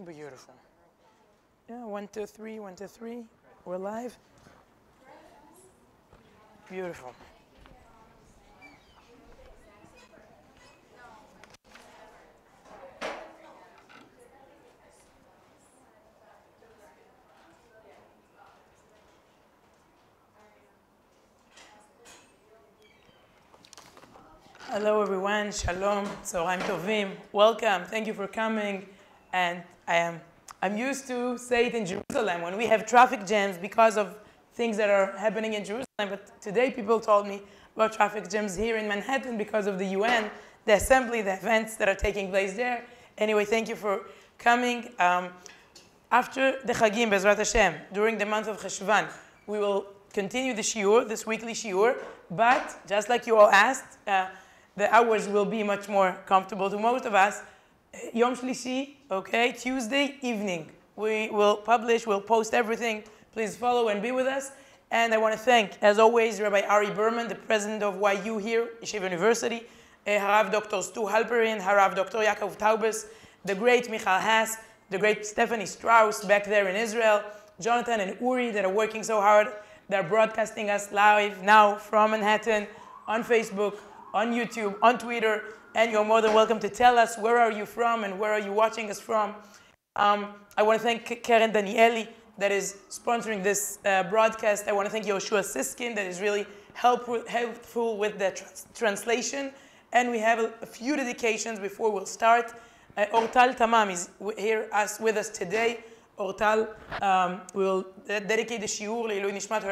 Beautiful. Yeah, 1, 2, 3, 1, 2, 3. We're live. Beautiful. Hello everyone, shalom, tzoraim tovim, welcome, thank you for coming. And I'm used to say it in Jerusalem when we have traffic jams because of things that are happening in Jerusalem, but today people told me about traffic jams here in Manhattan because of the UN, the assembly, the events that are taking place there. Anyway, thank you for coming. After the Chagim, Bezrat Hashem, during the month of Cheshvan, we will continue the shiur, this weekly shiur, but just like you all asked, the hours will be much more comfortable to most of us. Yom Shlishi, okay, Tuesday evening. We will publish, we'll post everything. Please follow and be with us. And I want to thank, as always, Rabbi Ari Berman, the president of YU here, Yeshiva University, Harav Dr. Stu Halperin, Harav Dr. Yaakov Taubes, the great Michal Haas, the great Stephanie Strauss back there in Israel, Jonathan and Uri that are working so hard. They're broadcasting us live now from Manhattan on Facebook, on YouTube, on Twitter, and you're more than welcome to tell us where are you from and where are you watching us from. I want to thank Karen Danieli that is sponsoring this broadcast. I want to thank Yoshua Siskin that is really helpful with the translation. And we have a few dedications before we'll start. Ortal Tamam is here with us today. Ortal will dedicate the shiur Leilui Nishmat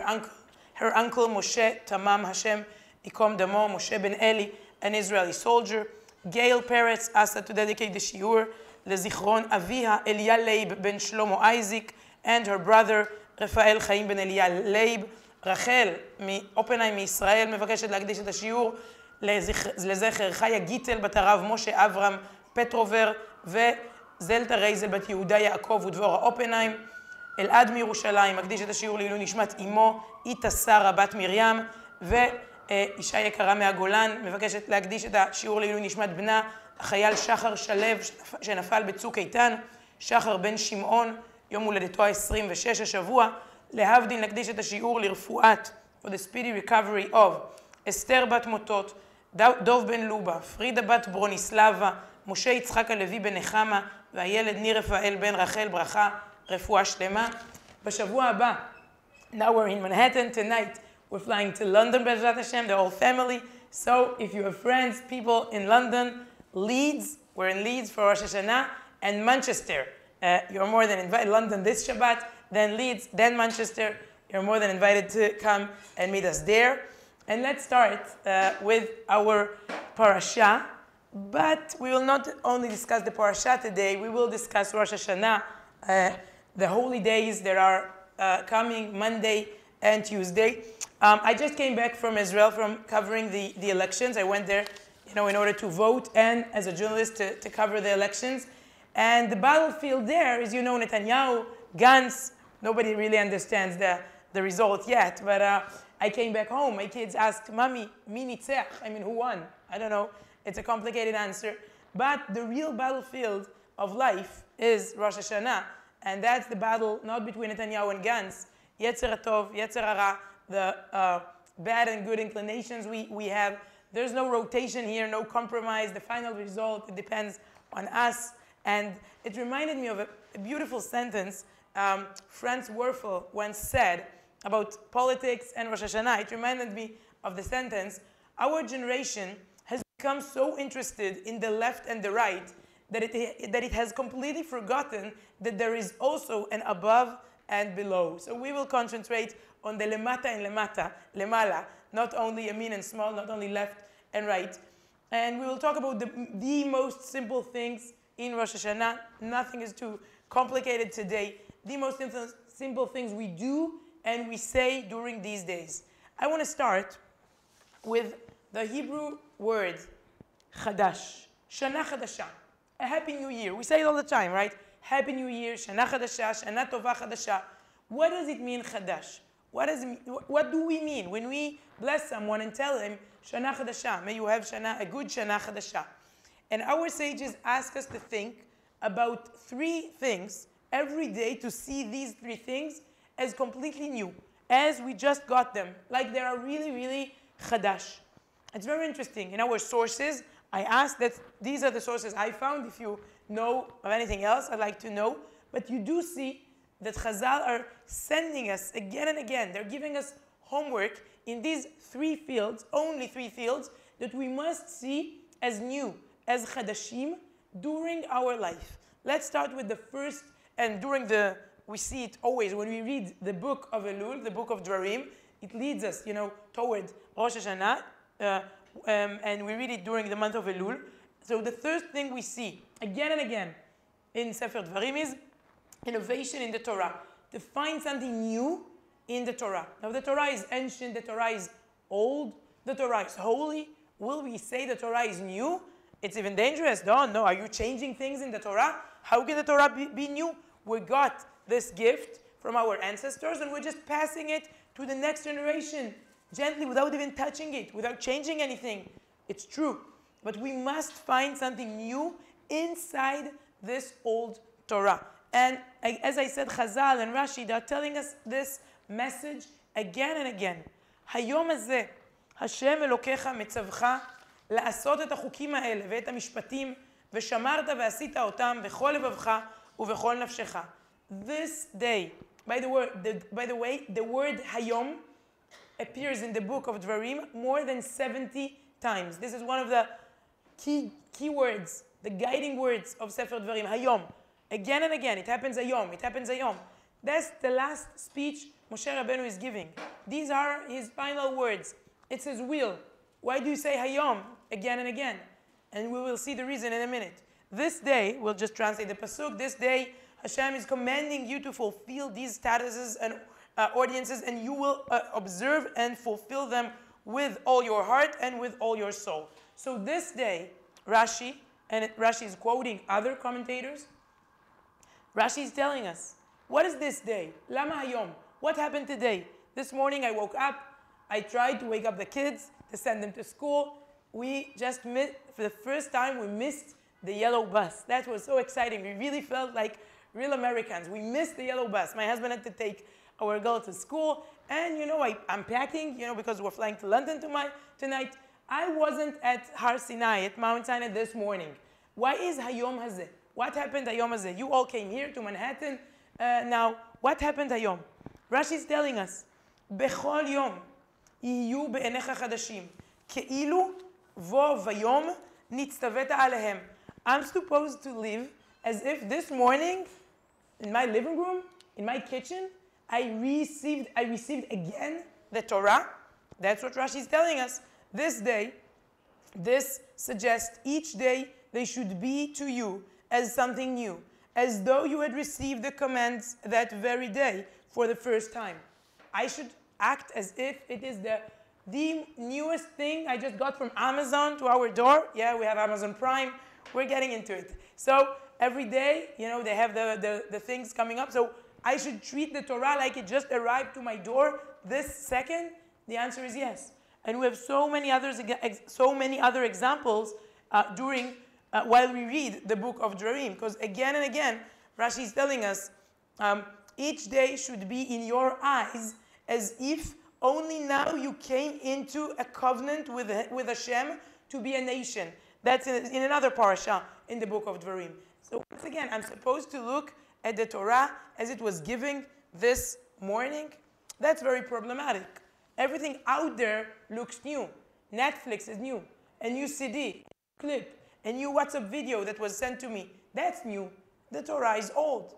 her uncle Moshe Tamam Hashem Ikom Damo, Moshe Ben Eli, an Israeli soldier. Gail Peretz asked to dedicate the shiur Lezichron Aviha Elia Leib ben Shlomo Isaac and her brother Rafael Chaim ben Elia Leib. רחל מאופנהיים מישראל מבקשת להקדיש את השיעור לזכר חיה גיטל בת הרב משה אברהם פטרובר וזלטה רייזל בת יהודה יעקב ודבורה אופנהיים. אלעד מירושלים מקדיש את השיעור לעילוי נשמת אמו איתה שרה בת מרים ואישה יקרה מהגולן מבקשת להקדיש את השיעור לעילוי נשמת בנה החייל שחר שלו שנפל בצוק איתן, שחר בן שמעון יום הולדתו ה-26 השבוע. להבדיל נקדיש את השיעור לרפואת for the speedy recovery of אסתר בת מוטות, דוב בן לובה, פרידה בת ברוניסלבה, משה יצחק הלוי בן נחמה והילד ניר רפאל בן רחל ברכה, רפואה שלמה. בשבוע הבא, now we're in Manhattan tonight, we're flying to London, Bezrat Hashem, the whole family. So if you have friends, people in London, Leeds, we're in Leeds for Rosh Hashana, and Manchester. You're more than invited. London this Shabbat, then Leeds, then Manchester. You're more than invited to come and meet us there. And let's start with our parasha. But we will not only discuss the parasha today, we will discuss Rosh Hashana, the holy days that are coming Monday and Tuesday. I just came back from Israel from covering the elections. I went there, in order to vote and as a journalist to cover the elections. And the battlefield there is, Netanyahu, Gantz. Nobody really understands the result yet. But I came back home. My kids asked, Mommy, mi nitzach? Who won? I don't know. It's a complicated answer. But the real battlefield of life is Rosh Hashanah. And that's the battle not between Netanyahu and Gantz. Yetzer Tov, Yetzer Hara, the bad and good inclinations we have. There's no rotation here, no compromise. The final result, it depends on us. And it reminded me of a beautiful sentence Franz Werfel once said about politics and Rosh Hashanah. It reminded me of the sentence, our generation has become so interested in the left and the right that it has completely forgotten that there is also an above and below. So we will concentrate on the lemata and lemala, not only yamin and small, not only left and right. And we will talk about the most simple things in Rosh Hashanah. Nothing is too complicated today. The most simple things we do and we say during these days. I want to start with the Hebrew word chadash, Shana Chadasha, a Happy New Year. We say it all the time, right? Happy New Year, Shana Chadasha, Shana Tova Chadasha. What does it mean, chadash? What do we mean when we bless someone and tell him, Shana Chadasha, may you have a good Shana Chadasha? And our sages ask us to think about 3 things every day to see these 3 things as completely new, as we just got them, like they are really, really chadash. It's very interesting. In our sources, I asked that these are the sources I found. If you know of anything else, I'd like to know. But you do see that Chazal are sending us again and again. They're giving us homework in these 3 fields, only 3 fields, that we must see as new, as chadashim, during our life. Let's start with the first, and we see it always when we read the book of Elul, the book of Dvarim. It leads us, toward Rosh Hashana, and we read it during the month of Elul. So the first thing we see again and again in Sefer Dvarim is innovation in the Torah, to find something new in the Torah. Now the Torah is ancient, the Torah is old, the Torah is holy. Will we say the Torah is new? It's even dangerous. No, are you changing things in the Torah? How can the Torah be new? We got this gift from our ancestors and we're just passing it to the next generation, gently, without even touching it, without changing anything. It's true. But we must find something new inside this old Torah. And as I said, Chazal and Rashi, they're telling us this message again and again. Hayom hazeh, Hashem Elokecha Mitzavcha, לעשות את החוקים האלה ואת המשפטים, ושמרת ועשית אותם בכל לבבך ובכל נפשך. This day, by the way, the word Hayom appears in the book of Dvarim more than 70 times. This is one of the key words, the guiding words of Sefer Dvarim, Hayom. Again and again, it happens Hayom, it happens Hayom. That's the last speech Moshe Rabbeinu is giving. These are his final words. It's his will. Why do you say Hayom again and again? And we will see the reason in a minute. This day, we'll just translate the pasuk, this day Hashem is commanding you to fulfill these statuses and audiences, and you will observe and fulfill them with all your heart and with all your soul. So this day, Rashi is quoting other commentators. Rashi is telling us, what is this day? Lama Hayom. What happened today? This morning I woke up, I tried to wake up the kids, to send them to school. We just missed, for the first time, we missed the yellow bus. That was so exciting. We really felt like real Americans. We missed the yellow bus. My husband had to take our girl to school. And, I'm packing, because we're flying to London tonight. I wasn't at Har Sinai, at Mount Sinai this morning. Why is Hayom Hazeh? What happened Hayom Hazeh? You all came here to Manhattan. Now, what happened Hayom? Rashi is telling us, Bechol Yom יהיו בעיניך חדשים, כאילו בו ויום נצטווית עליהם. I'm supposed to live as if this morning, in my living room, in my kitchen, I received again the Torah. That's what Rashi is telling us. This day, this suggests each day they should be to you as something new, as though you had received the commands that very day for the first time. I should act as if it is the newest thing I just got from Amazon to our door. Yeah, we have Amazon Prime. We're getting into it. So every day, they have the things coming up. So I should treat the Torah like it just arrived to my door this second? The answer is yes. And we have so many other examples while we read the book of Dvarim. Because again and again, Rashi is telling us, each day should be in your eyes as if only now you came into a covenant with Hashem to be a nation. That's in another parasha in the book of Dvarim. So once again, I'm supposed to look at the Torah as it was given this morning. That's very problematic. Everything out there looks new. Netflix is new. A new CD, a clip, a new WhatsApp video that was sent to me. That's new. The Torah is old.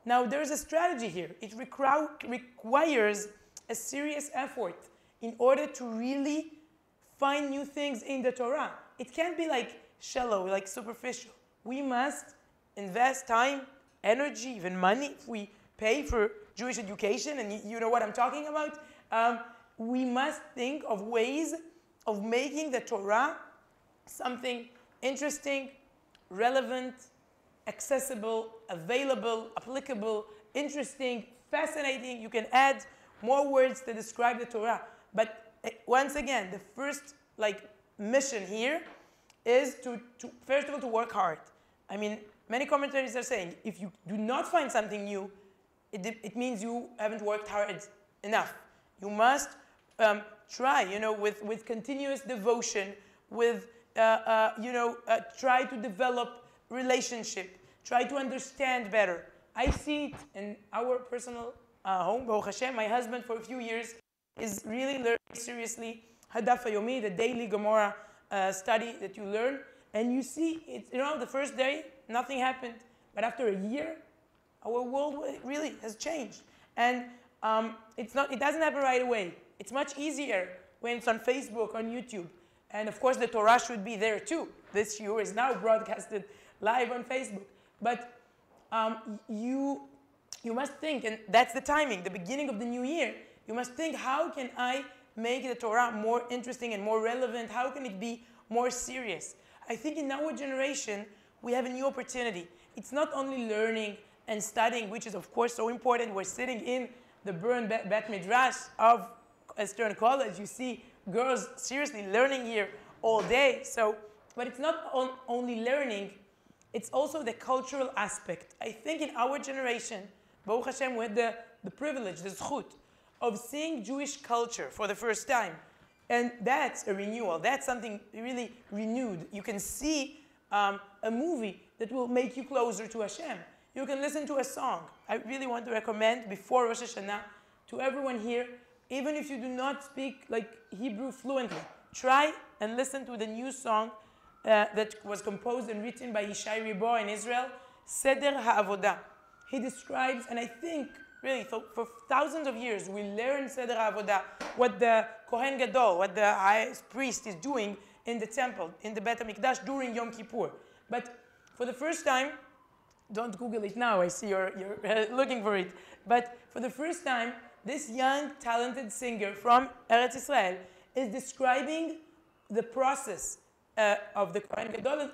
Now there's a strategy here. It requires a serious effort in order to really find new things in the Torah. It can't be like shallow, like superficial. We must invest time, energy, even money. If we pay for Jewish education, and you know what I'm talking about, we must think of ways of making the Torah something interesting, relevant, accessible, available, applicable, interesting, fascinating. You can add more words to describe the Torah. But once again, the first mission here is to first of all to work hard. I mean, many commentators are saying, if you do not find something new, it means you haven't worked hard enough. You must try, with continuous devotion, with, try to develop relationship, try to understand better. I see it in our personal home, Baruch Hashem. My husband, for a few years, is really learning seriously Hadaf Yomi, the daily Gemara study that you learn. And you see, the first day, nothing happened. But after a year, our world really has changed. And it doesn't happen right away. It's much easier when it's on Facebook, on YouTube. And of course, the Torah should be there too. This shiur is now broadcasted live on Facebook. But you must think, and that's the timing, the beginning of the new year, you must think, how can I make the Torah more interesting and more relevant? How can it be more serious? I think in our generation, we have a new opportunity. It's not only learning and studying, which is of course so important. We're sitting in the Bern Bet Midrash of Stern College. You see girls seriously learning here all day. But it's not only learning, it's also the cultural aspect. I think in our generation, Baruch Hashem, we had the privilege, the zchut, of seeing Jewish culture for the first time. And that's a renewal. That's something really renewed. You can see a movie that will make you closer to Hashem. You can listen to a song. I really want to recommend, before Rosh Hashana, to everyone here, even if you do not speak Hebrew fluently, try and listen to the new song that was composed and written by Yishai Ribo in Israel, Seder HaAvodah. He describes, and I think, really, for thousands of years, we learn Seder HaAvodah, what the Kohen Gadol, what the highest priest is doing in the temple, in the Bet HaMikdash during Yom Kippur. But for the first time, don't Google it now, I see you're looking for it. But for the first time, this young, talented singer from Eretz Israel is describing the process of the Kohen Gadol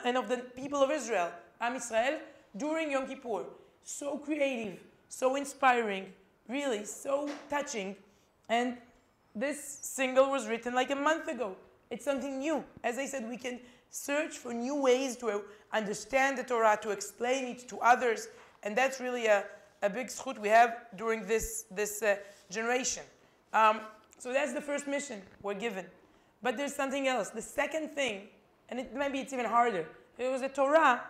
and of the people of Israel, Am Israel, during Yom Kippur. So creative, so inspiring, really so touching. And this single was written like a month ago. It's something new. As I said, we can search for new ways to understand the Torah, to explain it to others. And that's really a big zchut we have during this generation. So that's the first mission we're given. But there's something else. The second thing, and maybe it's even harder. It was a Torah.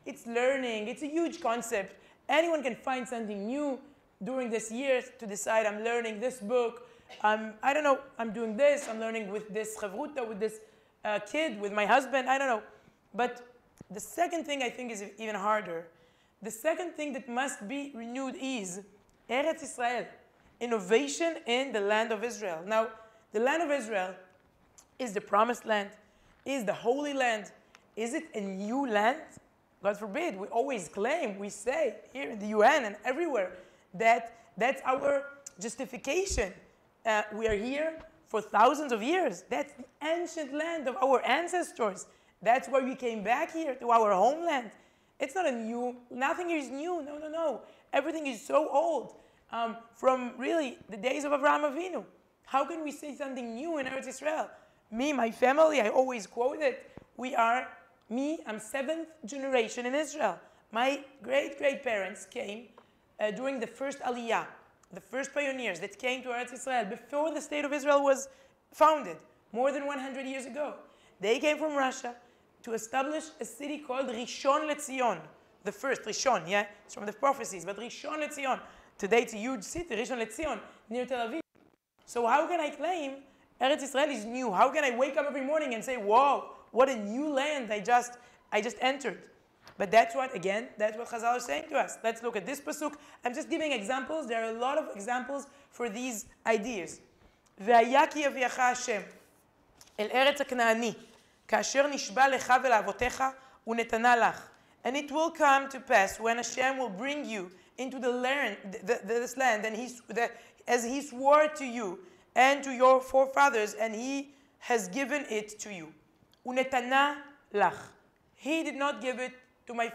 It's learning. It's a huge concept. Anyone can find something new during this year to decide, I'm learning this book. I don't know, I'm doing this. I'm learning with this chavruta, with this kid, with my husband. I don't know. But the second thing I think is even harder. The second thing that must be renewed is Eretz Israel, innovation in the land of Israel. Now, the land of Israel is the promised land, is the holy land. Is it a new land? God forbid. We always claim, we say here in the UN and everywhere that that's our justification. We are here for thousands of years. That's the ancient land of our ancestors. That's why we came back here to our homeland. It's not a new, nothing is new. No, no, no. Everything is so old from really the days of Avraham Avinu. How can we say something new in Eretz Israel? Me, my family, I always quote it. I'm seventh generation in Israel. My great-great-parents came during the first Aliyah, the first pioneers that came to Eretz Israel before the state of Israel was founded, more than 100 years ago. They came from Russia to establish a city called Rishon LeZion. The first, Rishon, yeah? It's from the prophecies, but Rishon LeZion. Today it's a huge city, Rishon LeZion, near Tel Aviv. So how can I claim Eretz Israel is new? How can I wake up every morning and say, whoa, what a new land I just entered? But that's what Chazal are saying to us. Let's look at this pasuk. I'm just giving examples. There are a lot of examples for these ideas. והיה כי יביאך השם אל ארץ הכנעני, כאשר נשבע לך ולאבותיך ונתנה לך. And it will come to pass when Hashem will bring you into the land, this land, and as He swore to you and to your forefathers, and He has given it to you. Unetana lach. He did not give it to my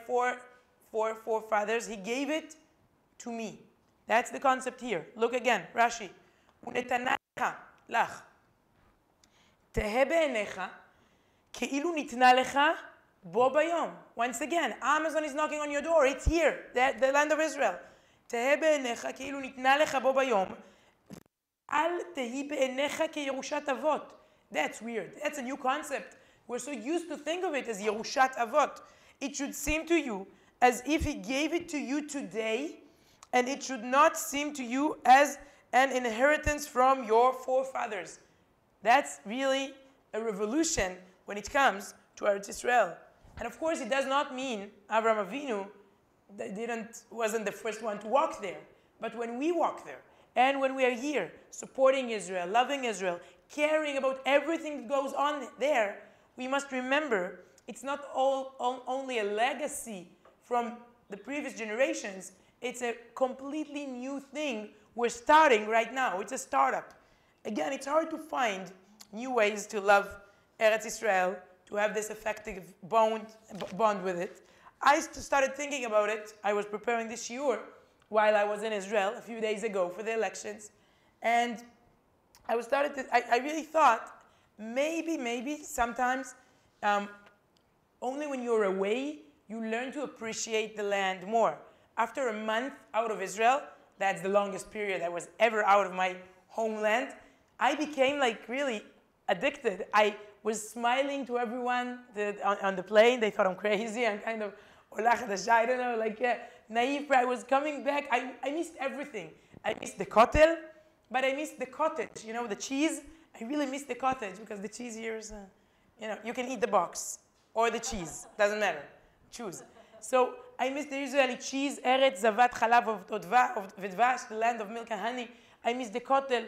forefathers. He gave it to me. That's the concept here. Look again, Rashi. Unetana lach. Tehe be'enecha, כאילו ניתנה לך Bo bayom. Once again, Amazon is knocking on your door. It's here, the land of Israel. תהא בעיניך כאילו ניתנה לך בו ביום. אל תהי בעיניך כירושת אבות. That's weird. That's a new concept. We're so used to think of it as Yerushat Avot. It should seem to you as if he gave it to you today, and it should not seem to you as an inheritance from your forefathers. That's really a revolution when it comes to Eretz Israel. And of course, it does not mean Avraham Avinu wasn't the first one to walk there. But when we walk there, and when we are here, supporting Israel, loving Israel, caring about everything that goes on there, we must remember it's not only a legacy from the previous generations, it's a completely new thing we're starting right now. It's a startup. Again, it's hard to find new ways to love Eretz Israel, to have this effective bond with it. I started thinking about it. I was preparing this shiur while I was in Israel a few days ago for the elections. And I really thought, maybe sometimes only when you're away, you learn to appreciate the land more. After a month out of Israel, that's the longest period I was ever out of my homeland, I became like really addicted. I was smiling to everyone on the plane. They thought I'm crazy. I'm kind of, I don't know, like naive. I was coming back. I missed everything. I missed the kotel, but I missed the cottage. You know, the cheese. I really missed the cottage because the cheese here is, you can eat the box or the cheese. Doesn't matter. Choose. So I missed the Israeli cheese, Eretz Zavat Chalav V'Dvash, the land of milk and honey. I missed the kotel.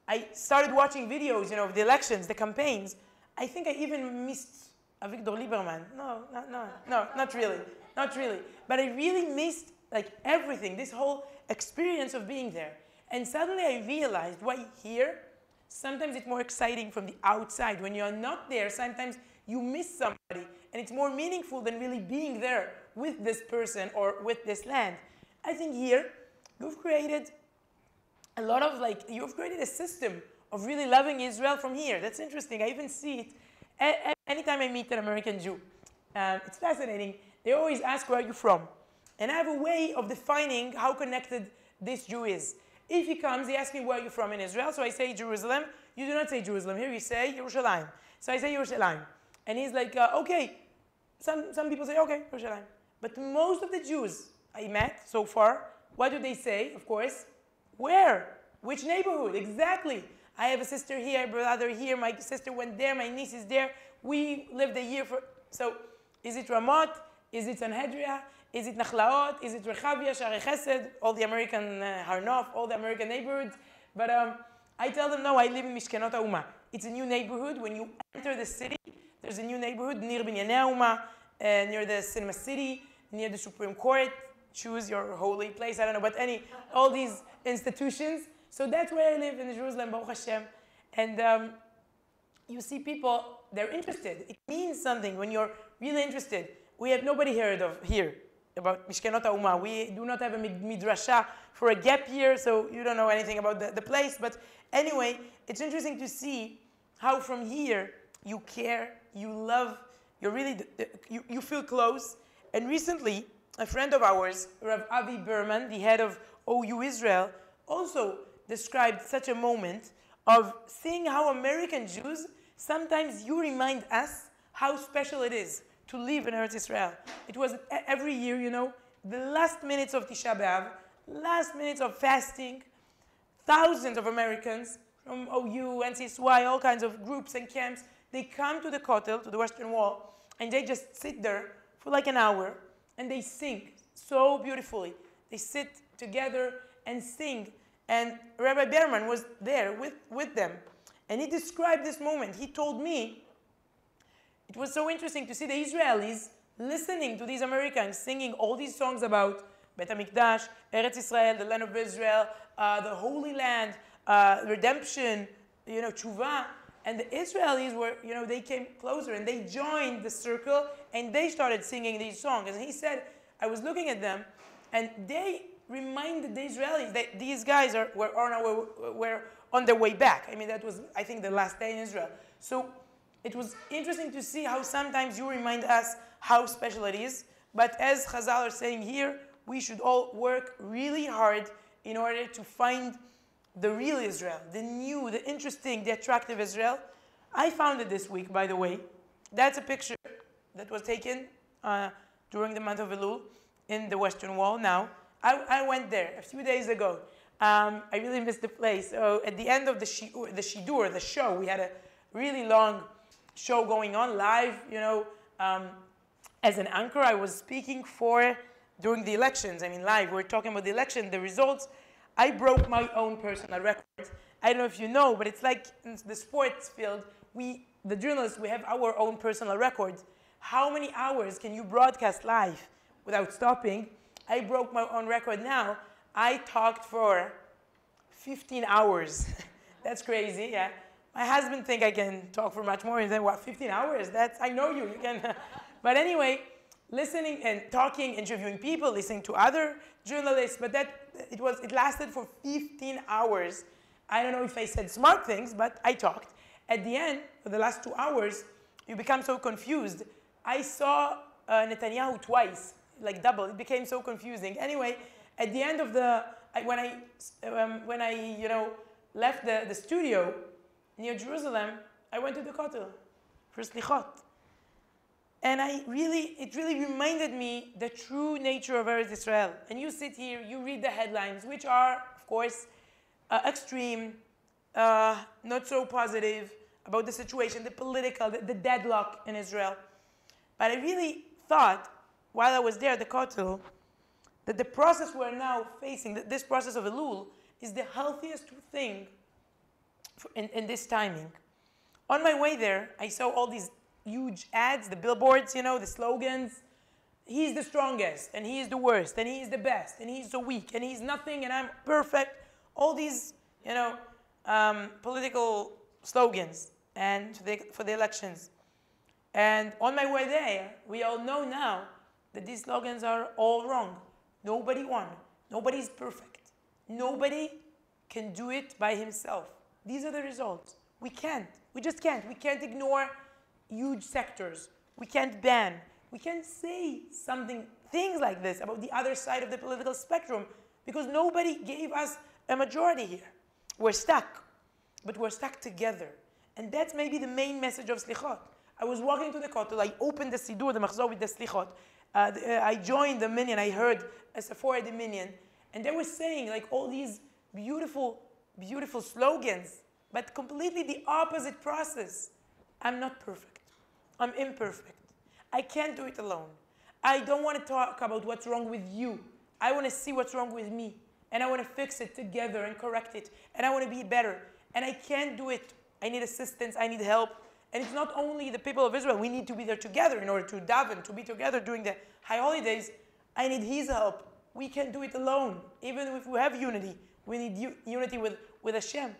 I started watching videos, of the elections, the campaigns. I think I even missed Avigdor Lieberman. No, not really. But I really missed like everything, this whole experience of being there. And suddenly I realized why here, sometimes it's more exciting from the outside. When you're not there, sometimes you miss somebody, and it's more meaningful than really being there with this person or with this land. I think here, you've created you've created a system of really loving Israel from here. That's interesting. I even see it anytime I meet an American Jew. It's fascinating. They always ask, where are you from? And I have a way of defining how connected this Jew is. If he comes, he asks me, where are you from in Israel? So I say Jerusalem. You do not say Jerusalem. Here you say Yerushalayim. So I say Yerushalayim. And he's like, okay. Some people say, okay, Yerushalayim. But most of the Jews I met so far, what do they say? Of course, where? Which neighborhood? Exactly. I have a sister here, a brother here, my sister went there, my niece is there. We lived a year for... So, is it Ramot? Is it Sanhedria? Is it Nachlaot? Is it Rechavia, Sha'arei Chesed? All the American Harnof, all the American neighborhoods. But I tell them, no, I live in Mishkenot HaUma. It's a new neighborhood. When you enter the city, there's a new neighborhood, near Binyanei HaUma, near the Cinema City, near the Supreme Court. Choose your holy place, I don't know, but all these institutions. So that's where I live in Jerusalem, Baruch Hashem. And you see people, they're interested. It means something when you're really interested. We have nobody heard of here about Mishkenot HaUma. We do not have a midrasha for a gap year, so you don't know anything about the place. But anyway, it's interesting to see how from here you care, you love, you feel close. And recently, a friend of ours, Rav Avi Berman, the head of OU Israel, also described such a moment of seeing how American Jews, sometimes you remind us how special it is to live in Eretz Israel. It was every year, the last minutes of Tisha B'Av, last minutes of fasting, thousands of Americans from OU, NCSY, all kinds of groups and camps, they come to the Kotel, to the Western Wall, and they just sit there for like an hour, and they sing so beautifully. They sit together and sing. And Rabbi Berman was there with them. And he described this moment. He told me, it was so interesting to see the Israelis listening to these Americans singing all these songs about Bet HaMikdash, Eretz Israel, the land of Israel, the Holy Land, redemption, Tshuva. And the Israelis were, they came closer and they joined the circle and they started singing these songs. And he said, I was looking at them and they reminded the Israelis that these guys were on their way back. I mean, that was, I think, the last day in Israel. So it was interesting to see how sometimes you remind us how special it is. But as Chazal are saying here, we should all work really hard in order to find the real Israel, the new, the interesting, the attractive Israel. I found it this week, by the way. That's a picture that was taken during the month of Elul in the Western Wall. Now, I went there a few days ago. I really missed the place. So at the end of the shidur, the show, we had a really long show going on live, you know. As an anchor, I was speaking during the elections. I mean, live. We're talking about the election, the results. I broke my own personal record. I don't know if you know, but it's like in the sports field, the journalists, we have our own personal records. How many hours can you broadcast live without stopping? I broke my own record now. I talked for 15 hours. That's crazy, yeah. My husband thinks I can talk for much more. He said, what, 15 hours? I know you can. But anyway, listening and talking, interviewing people, listening to other journalists, but it lasted for 15 hours. I don't know if I said smart things, but I talked. At the end, for the last 2 hours, you become so confused. I saw Netanyahu twice, like double. It became so confusing. Anyway, at the end of when I left the studio near Jerusalem, I went to the Kotel for Slichot. And it really reminded me the true nature of Eretz Israel. And you sit here, you read the headlines, which are, of course, extreme, not so positive about the situation, the political, the deadlock in Israel. But I really thought, while I was there at the Kotel, that the process we're now facing, this process of Elul, is the healthiest thing in this timing. On my way there, I saw all these huge ads, the billboards, the slogans. He's the strongest, and he is the worst, and he is the best, and he's so weak, and he's nothing, and I'm perfect. All these, political slogans and for the elections. And on my way there, we all know now that these slogans are all wrong. Nobody won. Nobody's perfect. Nobody can do it by himself. These are the results. We can't. We just can't. We can't ignore huge sectors. We can't ban. We can't say things like this about the other side of the political spectrum because nobody gave us a majority here. We're stuck, but we're stuck together. And that's maybe the main message of Slichot. I was walking to the Kotel, I opened the Sidur, the Machzor with the Slichot. I joined the minyan, I heard a Sephora the minyan, and they were saying like all these beautiful, beautiful slogans, but completely the opposite process. I'm not perfect. I'm imperfect. I can't do it alone. I don't want to talk about what's wrong with you. I want to see what's wrong with me. And I want to fix it together and correct it. And I want to be better. And I can't do it. I need assistance. I need help. And it's not only the people of Israel. We need to be there together in order to daven, to be together during the high holidays. I need his help. We can't do it alone. Even if we have unity, we need unity with Hashem.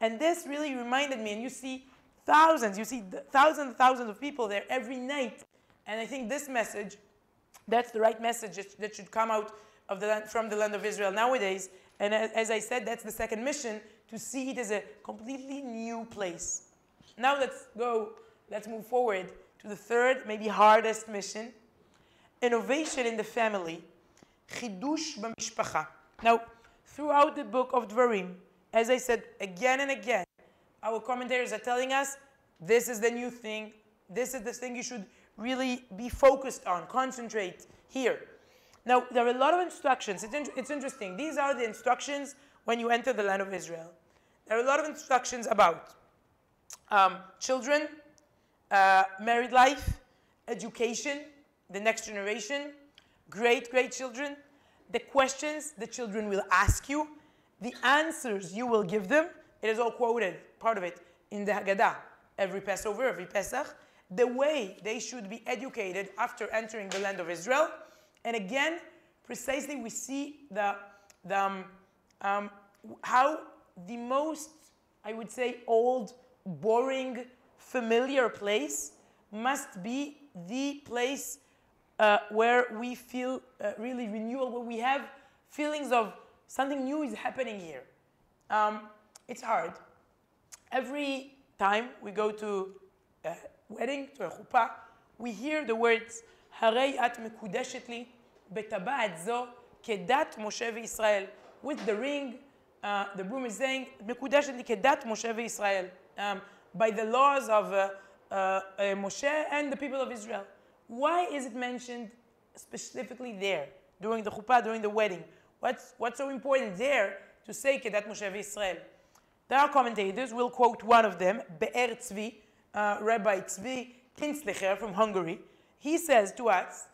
And this really reminded me, and you see thousands of people there every night. And I think this message, that's the right message that should come out of from the land of Israel nowadays. And as I said, that's the second mission, to see it as a completely new place. Now let's move forward to the third, maybe hardest mission, innovation in the family, chidush b'mishpacha. Now, throughout the book of Dvarim, as I said again and again, our commentators are telling us, this is the new thing, this is the thing you should really be focused on, concentrate here. Now, there are a lot of instructions. It's interesting. These are the instructions when you enter the land of Israel. There are a lot of instructions about children, married life, education, the next generation, great-grandchildren, the questions the children will ask you, the answers you will give them. It is all quoted, part of it, in the Haggadah, every Passover, every Pesach, the way they should be educated after entering the land of Israel. And again, precisely we see how the most, I would say, old, boring, familiar place must be the place where we feel really renewal, where we have feelings of something new is happening here. It's hard. Every time we go to a wedding, to a chuppah, we hear the words הרי את מקודשת לי בטבעת זו כדת משה וישראל. With the ring, the broom is saying, מקודשת לי כדת משה וישראל. By the laws of Moshe and the people of Israel. Why is it mentioned specifically there, during the chuppah, during the wedding? What's so important there to say כדת משה וישראל? There are commentators, we'll quote one of them, Be'er Tzvi, Rabbi Tzvi Kinslicher from Hungary. He says to us,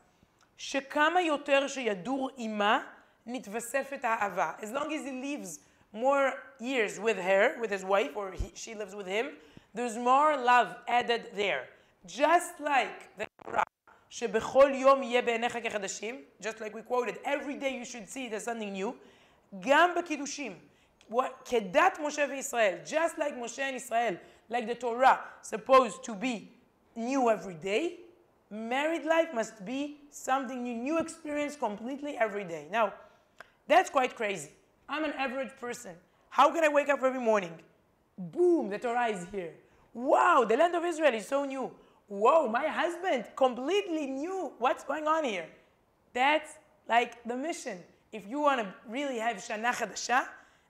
שכמה יותר שידור עמה נתווספת האהבה. As long as he lives more years with her, with his wife, or she lives with him, there's more love added there. Just like the Torah, שבכל יום יהיה בעיניך כחדשים, just like we quoted, every day you should see there's something new, גם בקידושים, כדת משה וישראל, just like Moshe and Israel, like the Torah, supposed to be new every day, married life must be something new experience completely every day. Now, that's quite crazy. I'm an average person. How can I wake up every morning? Boom, the Torah is here. Wow, the land of Israel is so new. Whoa, my husband, completely new. What's going on here? That's like the mission. If you want to really have Shana Chadasha,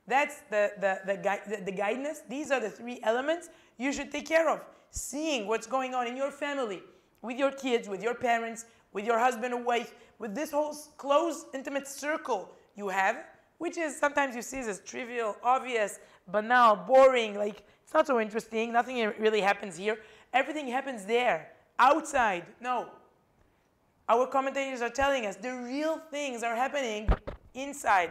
that's the guidance. These are the three elements you should take care of. Seeing what's going on in your family, with your kids, with your parents, with your husband or wife, with this whole close, intimate circle you have, which is sometimes you see as trivial, obvious, banal, boring, like it's not so interesting, nothing really happens here. Everything happens there, outside. No. Our commentators are telling us the real things are happening inside.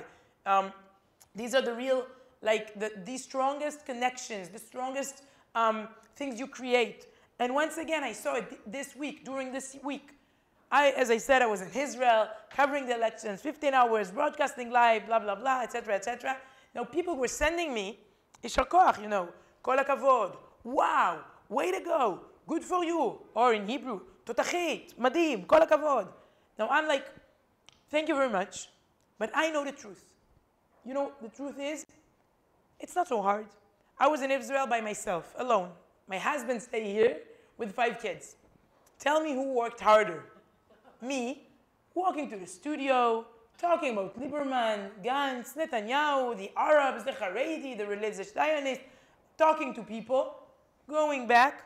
These are the real, like the strongest connections, the strongest things you create. And once again, I saw it this week, during this week. As I said, I was in Israel, covering the elections, 15 hours, broadcasting live, blah, blah, blah, etc., etc. Now, people were sending me, Yishar Koach, Kol HaKavod, wow, way to go, good for you. Or in Hebrew, Totachit, Madim, Kol HaKavod. Now, I'm like, thank you very much, but I know the truth. The truth is, it's not so hard. I was in Israel by myself, alone. My husband stayed here with 5 kids. Tell me who worked harder. Me, walking to the studio, talking about Lieberman, Gantz, Netanyahu, the Arabs, the Haredi, the religious Zionists, talking to people, going back,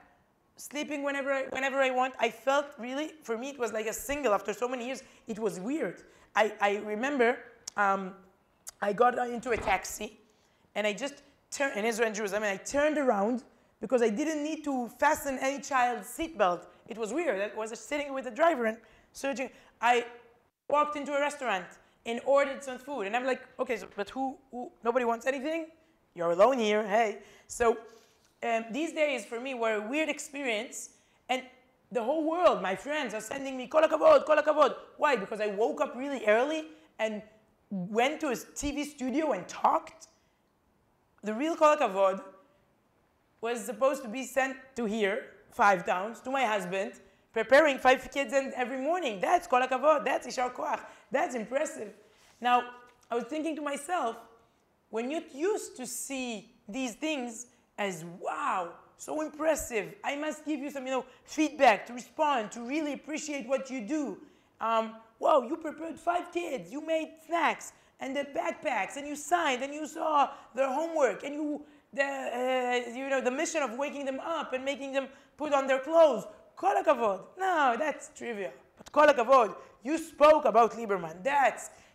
sleeping whenever I want. I felt really, for me, it was like a single. After so many years, it was weird. I remember I got into a taxi, and I just turned, in Israel and Jerusalem, and I turned around because I didn't need to fasten any child's seatbelt. It was weird. I was just sitting with the driver and searching. I walked into a restaurant and ordered some food. And I'm like, okay, but who? Nobody wants anything? You're alone here, hey. So these days for me were a weird experience. And the whole world, my friends, are sending me, Kol HaKavod, Kol HaKavod. Why? Because I woke up really early and went to a TV studio and talked. The real Kol HaKavod was supposed to be sent to here, 5 towns, to my husband, preparing 5 kids every morning. That's Kol HaKavod, that's Yishar Koach, that's impressive. Now, I was thinking to myself, when you're used to see these things as, wow, so impressive, I must give you some, feedback to respond, to really appreciate what you do. Wow, you prepared 5 kids, you made snacks, and the backpacks, and you signed, and you saw their homework, and the mission of waking them up and making them put on their clothes. Kol HaKavod. No, that's trivial. But Kol HaKavod, you spoke about Lieberman.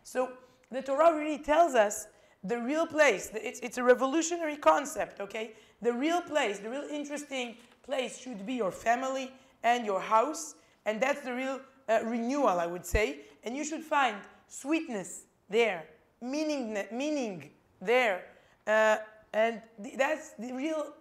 So the Torah really tells us the real place. It's a revolutionary concept, okay? The real place, the real interesting place should be your family and your house. And that's the real renewal, I would say. And you should find sweetness there, meaning there. And that's the real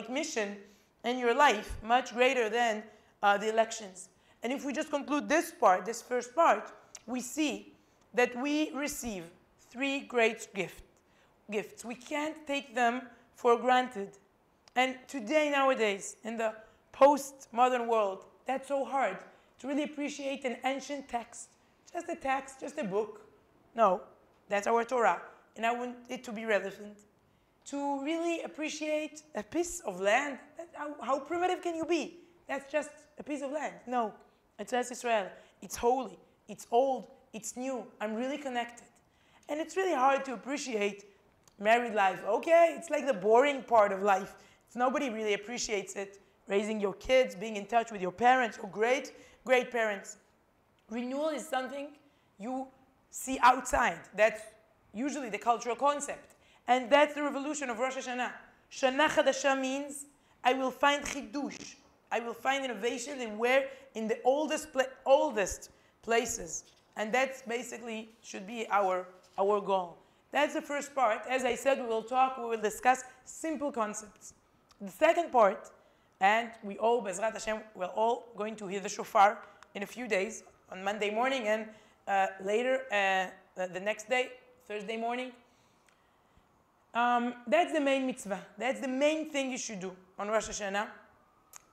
mission in your life, much greater than the elections. And if we just conclude this first part, we see that we receive 3 great gifts. We can't take them for granted. And today, nowadays, in the post-modern world, that's so hard to really appreciate an ancient text. Just a text, just a book. No, that's our Torah. And I want it to be relevant. To really appreciate a piece of land. How primitive can you be? That's just a piece of land. No, it's Eretz Israel. it's holy, it's old, it's new, I'm really connected. And it's really hard to appreciate married life. Okay, it's like the boring part of life. Nobody really appreciates it. Raising your kids, being in touch with your parents, or great, great parents. Renewal is something you see outside. That's usually the cultural concept. And that's the revolution of Rosh Hashana. Shana Chadasha means I will find chidush. I will find innovation in the oldest places. And that's basically should be our goal. That's the first part. As I said, we will discuss simple concepts. The second part, and we all, Bezrat Hashem, we're all going to hear the shofar in a few days, on Monday morning and later the next day, Thursday morning. That's the main mitzvah. That's the main thing you should do on Rosh Hashanah.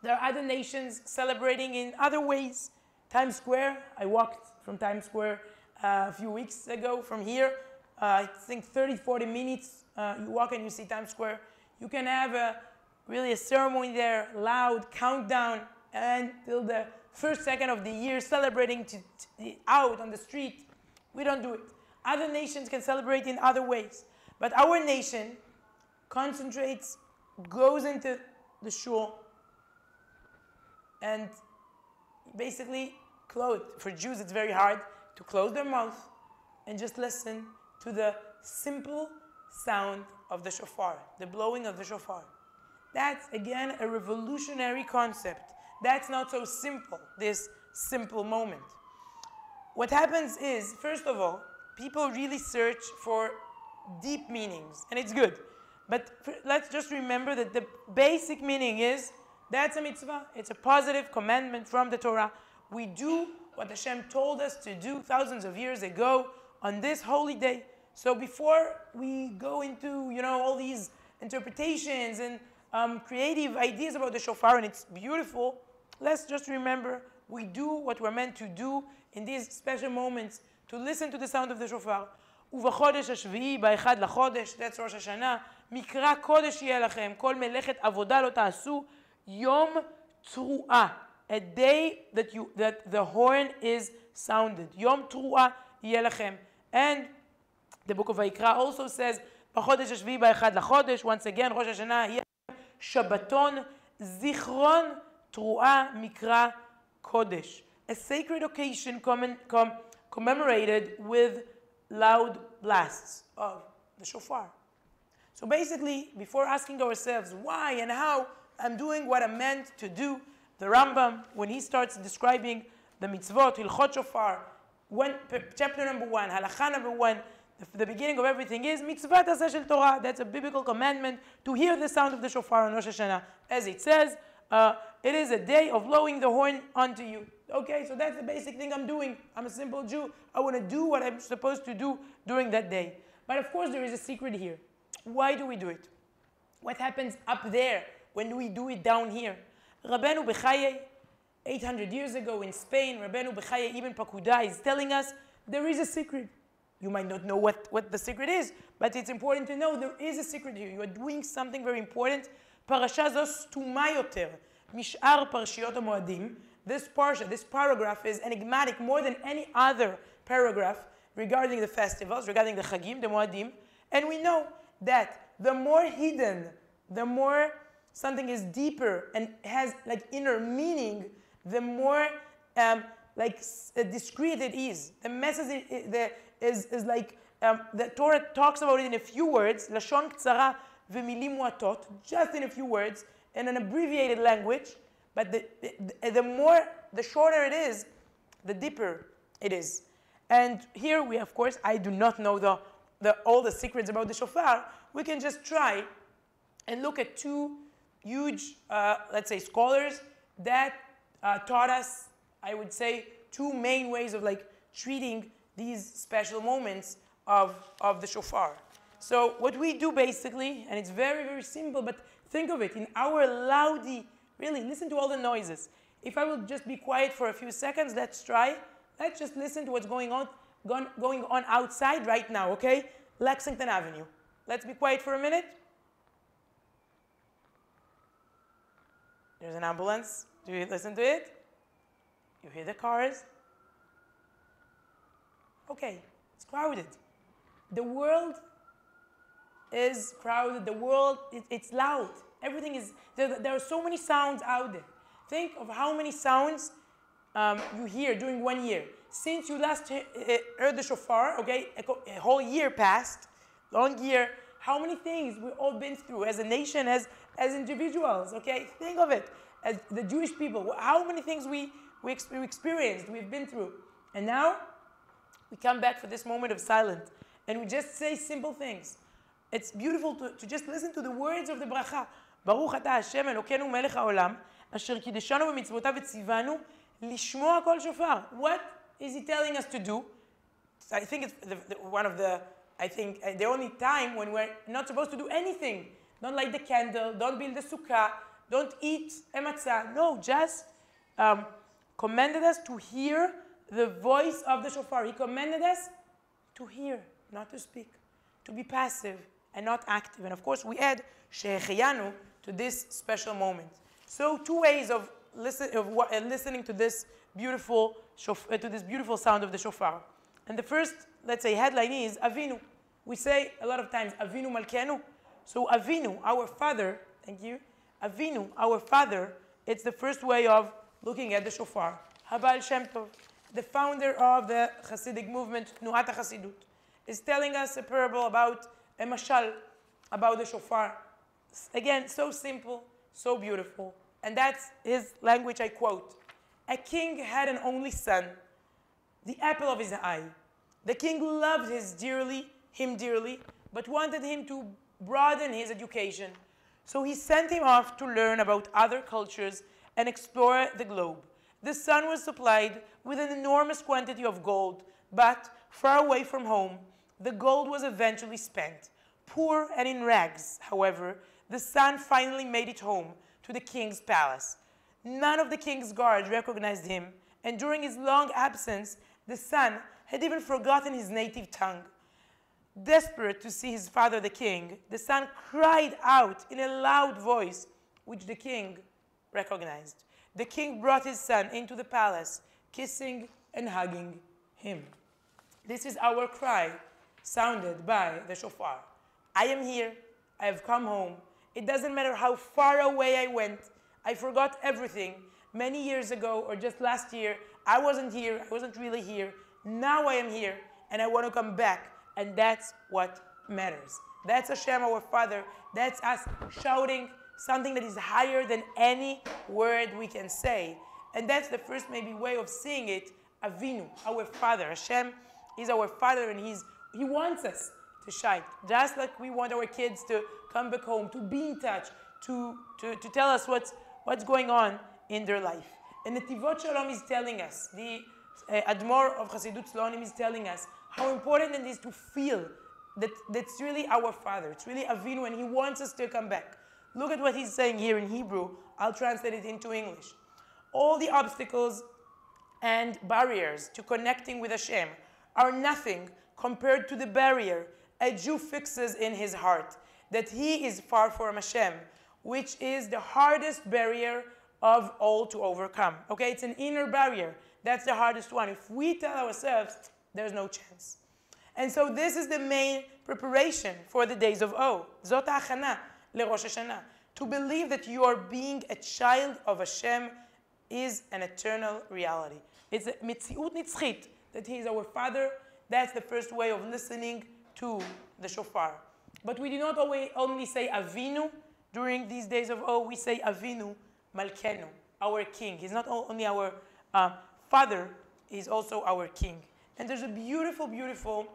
There are other nations celebrating in other ways. Times Square, I walked from Times Square a few weeks ago from here. I think 30, 40 minutes, you walk and you see Times Square. You can have a ceremony there, loud, countdown, until the first second of the year, celebrating out on the street. We don't do it. Other nations can celebrate in other ways. But our nation concentrates, goes into the shul, and basically for Jews it's very hard to close their mouth and just listen to the simple sound of the shofar, the blowing of the shofar. That's, again, a revolutionary concept. That's not so simple, this simple moment. What happens is, first of all, people really search for deep meanings, and it's good. But let's just remember that the basic meaning is, that's a mitzvah. It's a positive commandment from the Torah. We do what Hashem told us to do thousands of years ago on this holy day. So before we go into, all these interpretations and creative ideas about the shofar, and it's beautiful, let's just remember we do what we're meant to do in these special moments, to listen to the sound of the shofar. ובחודש השביעי, באחד לחודש, that's Rosh Hashana, מקרא קודש יהיה לכם, כל מלאכת עבודה לא תעשו, יום תרועה, a day that the horn is sounded. יום תרועה יהיה לכם. And the book of Vayikra also says, בחודש השביעי, באחד לחודש, once again, ראש השנה יהיה שבתון, זיכרון, תרועה, מקרא קודש. A sacred occasion commemorated with loud blasts of the shofar. So basically, before asking ourselves why and how I'm doing what I'm meant to do, the Rambam, when he starts describing the mitzvot, Hilchot Shofar, chapter number 1, halakha number 1, the beginning of everything is mitzvah taseh shel Torah. That's a biblical commandment to hear the sound of the shofar on Rosh Hashanah. As it says, it is a day of blowing the horn unto you. Okay, so that's the basic thing I'm doing. I'm a simple Jew. I want to do what I'm supposed to do during that day. But of course, there is a secret here. Why do we do it? What happens up there when we do it down here? Rabbeinu Bechaye, 800 years ago in Spain, Rabbeinu Bechaye Ibn Pakuda is telling us there is a secret. You might not know what the secret is, but it's important to know there is a secret here. You are doing something very important. Parasha zo stuma yoter mish'ar parshiyot hamoadim. This parsha, this paragraph is enigmatic more than any other paragraph regarding the festivals, regarding the chagim, the moadim. And we know that the more hidden, the more something is deeper and has inner meaning, the more discreet it is. The message is like the Torah talks about it in a few words, lashon ktsara v'milim muatot, just in a few words, in an abbreviated language. But the shorter it is, the deeper it is. And here we, of course, I do not know all the secrets about the shofar. We can just try and look at two huge, let's say, scholars that taught us, I would say, two main ways of treating these special moments of the shofar. So what we do basically, and it's very, very simple, but think of it, in our loudy, really, listen to all the noises. If I will just be quiet for a few seconds, let's try. Let's just listen to what's going on outside right now, okay? Lexington Avenue. Let's be quiet for a minute. There's an ambulance. Do you listen to it? You hear the cars. Okay, it's crowded. The world is crowded. The world, it's loud. Everything is, there are so many sounds out there. Think of how many sounds you hear during 1 year. Since you last heard the shofar, okay, a whole year passed, long year, how many things we've all been through as a nation, as individuals, okay? Think of it, as the Jewish people, how many things we experienced, we've been through. And now, we come back for this moment of silence, and we just say simple things. It's beautiful to just listen to the words of the bracha. ברוך אתה השם אלוקינו מלך העולם, אשר קידשנו במצוותיו וציוונו לשמוע כל שופר. What is he telling us to do? I think it's the only time when we're not supposed to do anything. Don't light the candle, don't build the sukkah, don't eat a matzah. No, just commanded us to hear the voice of the shofar. He commanded us to hear, not to speak, to be passive and not active. And of course, we add shehecheyanu to this special moment. So, two ways of listening to this beautiful sound of the shofar. And the first, let's say, headline is Avinu. We say a lot of times Avinu Malkenu. So Avinu, our father, thank you. Avinu, our father, it's the first way of looking at the shofar. Habal Shem Tov, the founder of the Hasidic movement, Tnuat HaChasidut, is telling us a parable about a mashal, about the shofar. Again, so simple, so beautiful. And that's his language, I quote. A king had an only son, the apple of his eye. The king loved him dearly, but wanted him to broaden his education. So he sent him off to learn about other cultures and explore the globe. The son was supplied with an enormous quantity of gold, but far away from home, the gold was eventually spent. Poor and in rags, however, the son finally made it home to the king's palace. None of the king's guards recognized him, and during his long absence, the son had even forgotten his native tongue. Desperate to see his father, the king, the son cried out in a loud voice, which the king recognized. The king brought his son into the palace, kissing and hugging him. This is our cry, sounded by the shofar. I am here. I have come home. It doesn't matter how far away I went. I forgot everything. Many years ago, or just last year, I wasn't here. I wasn't really here. Now I am here, and I want to come back. And that's what matters. That's Hashem, our Father. That's us shouting something that is higher than any word we can say. And that's the first maybe way of seeing it, Avinu, our Father. Hashem is our Father, and He wants us to shine. Just like we want our kids to come back home, to be in touch, to tell us what's going on in their life. And Netivot Shalom is telling us, the Admor of Hasidut Slonim is telling us how important it is to feel that that's really our Father. It's really Avinu, and He wants us to come back. Look at what he's saying here in Hebrew. I'll translate it into English. All the obstacles and barriers to connecting with Hashem are nothing compared to the barrier a Jew fixes in his heart, that he is far from Hashem, which is the hardest barrier of all to overcome. Okay, it's an inner barrier. That's the hardest one. If we tell ourselves, there's no chance. And so this is the main preparation for the days of O. Zot ha'achana leRosh Hashana. To believe that you are being a child of Hashem is an eternal reality. It's a mitziut nitzchit, that He is our Father. That's the first way of listening to the shofar. But we do not only say Avinu during these days of O, we say Avinu Malkenu, our King. He's not only our Father, He's also our King. And there's a beautiful, beautiful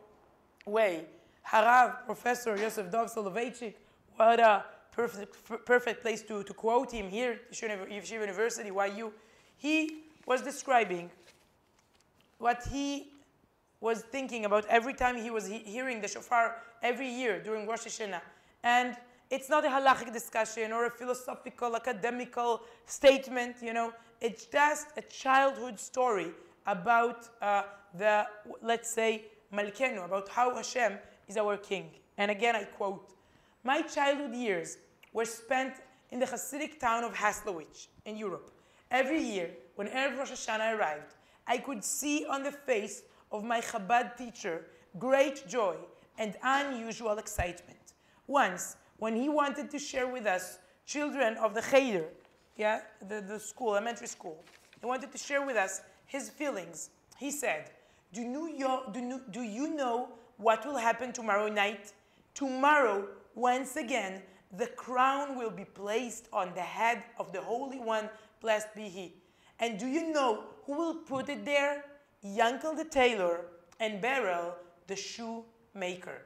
way. Harav, Professor Yosef Dov Soloveitchik, what a perfect place to quote him here, Yeshiva University, YU. He was describing what he was thinking about every time he was hearing the shofar every year during Rosh Hashana. And it's not a halachic discussion or a philosophical, academical statement, It's just a childhood story about let's say, Malkenu, about how Hashem is our King. And again, I quote, "My childhood years were spent in the Hasidic town of Haslowich in Europe. Every year, when Erev Rosh Hashanah arrived, I could see on the face of my Chabad teacher great joy and unusual excitement. Once, when he wanted to share with us, children of the Cheder, the school, elementary school, he wanted to share with us his feelings. He said, do you know what will happen tomorrow night? Tomorrow, once again, the crown will be placed on the head of the Holy One, blessed be He. And do you know who will put it there? Yankel the tailor and Beryl the shoemaker.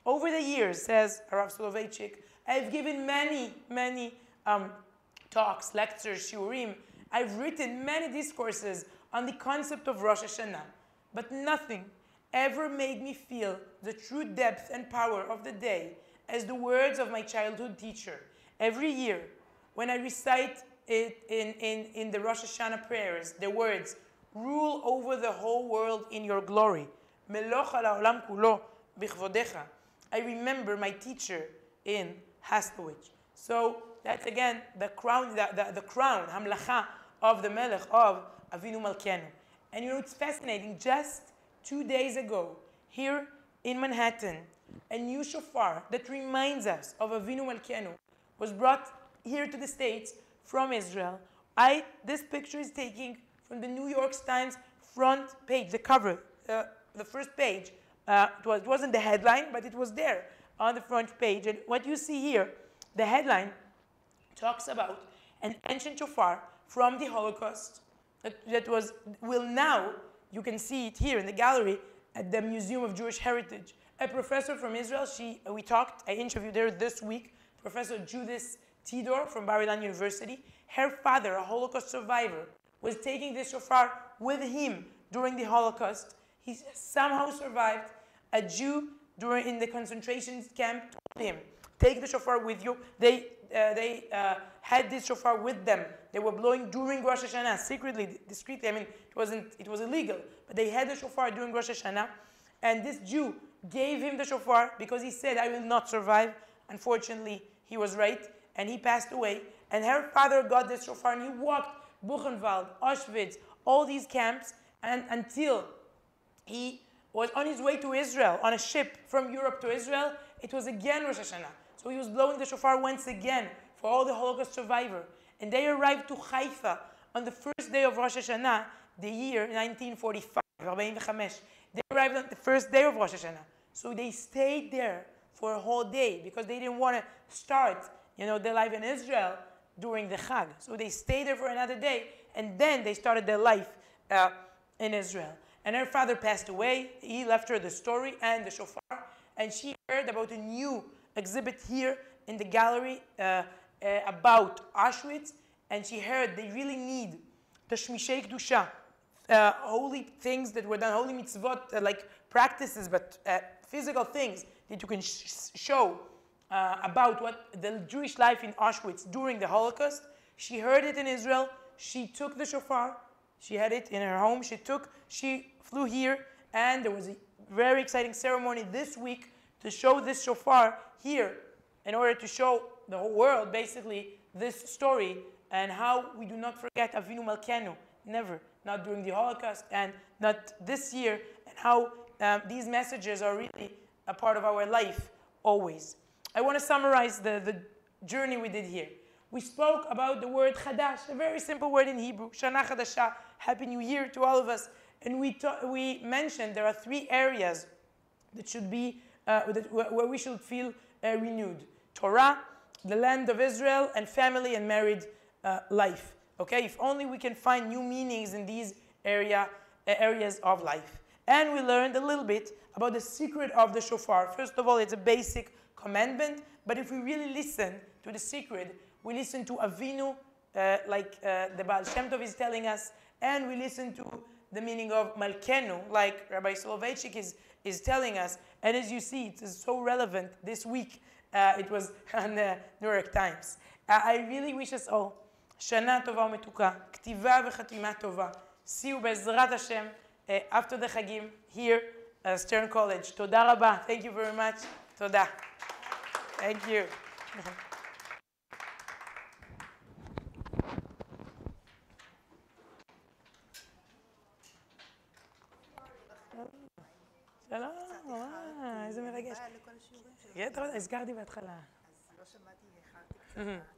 Over the years, says Rav Soloveitchik, I've given many talks, lectures, shiurim. I've written many discourses on the concept of Rosh Hashanah, but nothing ever made me feel the true depth and power of the day as the words of my childhood teacher. Every year, when I recite it in the Rosh Hashanah prayers, the words, rule over the whole world in your glory, meloch al ha'olam kulo bichvodecha, I remember my teacher in Haslowich. So that's again the crown, the crown, hamlacha of the Melech of Avinu Malkenu. And you know, it's fascinating. Just 2 days ago, here in Manhattan, a new shofar that reminds us of Avinu Malkenu was brought here to the States from Israel. This picture is taken from the New York Times front page, the cover, the first page. It wasn't the headline, but it was there on the front page. And what you see here, the headline talks about an ancient shofar from the Holocaust will now, you can see it here in the gallery at the Museum of Jewish Heritage. A professor from Israel, I interviewed her this week, Professor Judith Tidor from Bar Ilan University. Her father, a Holocaust survivor, was taking this shofar with him during the Holocaust. He somehow survived. A Jew in the concentration camp told him, take the shofar with you. They had this shofar with them. They were blowing during Rosh Hashanah, secretly, discreetly. I mean, it was illegal. But they had the shofar during Rosh Hashanah. And this Jew gave him the shofar because he said, I will not survive. Unfortunately, he was right. And he passed away. And her father got this shofar and he walked Buchenwald, Auschwitz, all these camps, and until he was on his way to Israel, on a ship from Europe to Israel. It was again Rosh Hashanah. So he was blowing the shofar once again for all the Holocaust survivors. And they arrived to Haifa on the first day of Rosh Hashanah, the year 1945, 45. They arrived on the first day of Rosh Hashanah. So they stayed there for a whole day because they didn't want to start, their life in Israel during the Chag. So they stayed there for another day, and then they started their life in Israel. And her father passed away. He left her the story and the shofar, and she heard about a new exhibit here in the gallery about Auschwitz, and she heard they really need the Shmishei Kedusha, holy things that were done, holy mitzvot, like practices, but physical things that you can show about what the Jewish life in Auschwitz during the Holocaust. She heard it in Israel. She took the shofar. She had it in her home. She flew here, and there was a very exciting ceremony this week to show this shofar here in order to show the whole world, basically, this story and how we do not forget Avinu Malkenu, never, not during the Holocaust and not this year, and how these messages are really a part of our life always. I want to summarize the journey we did here. We spoke about the word Chadash, a very simple word in Hebrew, Shana Chadasha, Happy New Year to all of us. And we mentioned there are 3 areas that should be, where we should feel renewed. Torah, the land of Israel, and family and married life. Okay, if only we can find new meanings in these areas of life. And we learned a little bit about the secret of the shofar. First of all, it's a basic commandment, but if we really listen to the secret, we listen to Avinu, like the Baal Shem Tov is telling us, and we listen to the meaning of Malkenu, like Rabbi Soloveitchik is telling us. And as you see, it is so relevant this week. It was on the New York Times. I really wish us all Shana Tova Umetuka, Ktiva v'Chatima Tova. See you Be'ezrat Hashem after the Chagim here at Stern College. Toda Rabba. Thank you very much. Toda. Thank you. שלום, איזה מרגש. באה לכל השיעורים שלו. הזכרתי בהתחלה. אז לא שמעתי, איחרתי קצת.